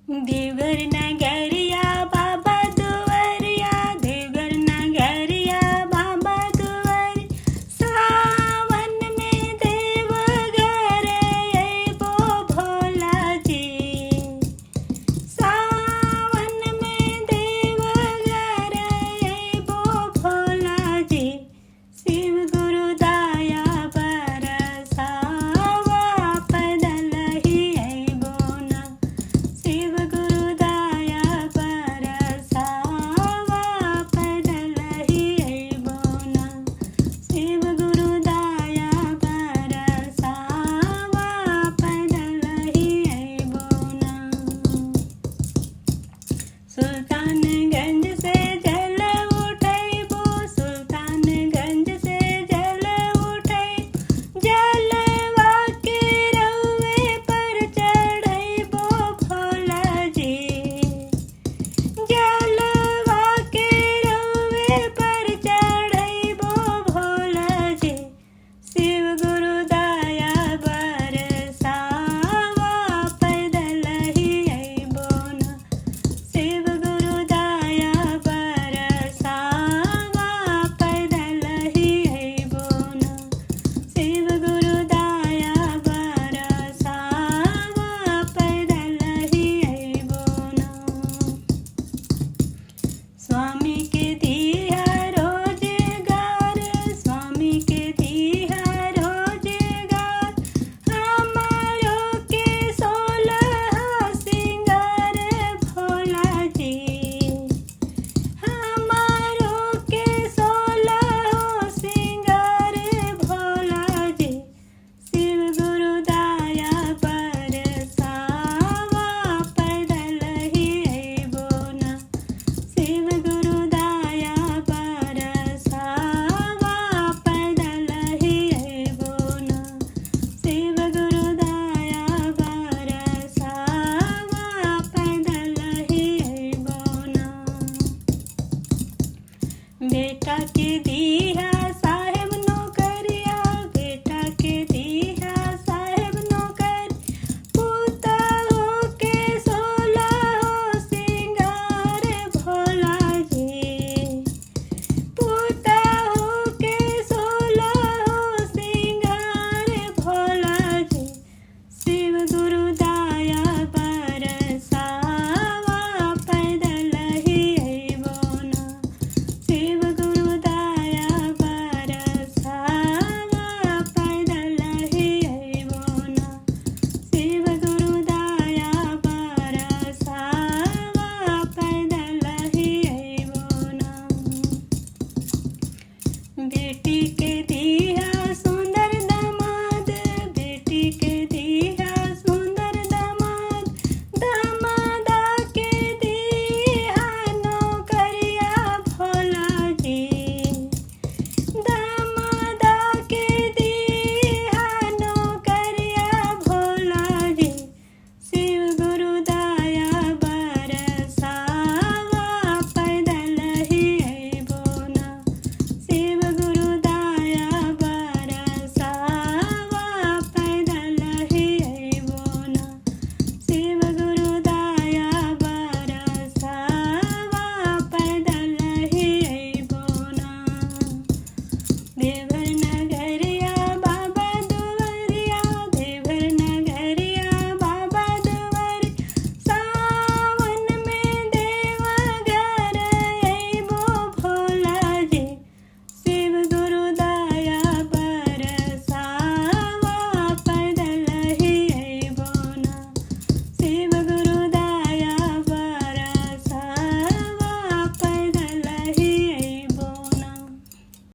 देवघर नगरिया बाबा दुवरिया, देवघर नगरिया बाबा दुवरी, सावन में देवघर अइबो भोला जी, सावन में देवघर अइबो भोला जी, शिव गुरु दया बरसावा पैदल ही अइबो ना, शिव गुरु दया बरसावा पैदल ही अइबो ना, शिव गुरु दया बरसावा पैदल ही अइबो ना। सुल्तानगंज से जल उठैबो, सुल्तानगंज से जल उठैबो, जलवा के रउए पर चढ़ैबो भोला जी, जलवा के रउए पर चढ़ैबो भोला जी, शिव गुरु दया बरसावा पैदल ही अइबो ना, शिव गुरु दया बरसावा पैदल ही अइबो ना, शिव गुरु दया बरसावा पैदल ही अइबो ना। स्वामी के दिया रोजगार, स्वामी के दिया रोजगार, हमारो के 16 सिंगार भोला जी, हमारो के 16 सिंगार भोला जी, शिव गुरु दया बरसावा पैदल ही अइबो ना, शिव गुरु दया बरसावा पैदल ही अइबो ना, शिव गुरु दया बरसावा पैदल ही अइबो ना। बेटा के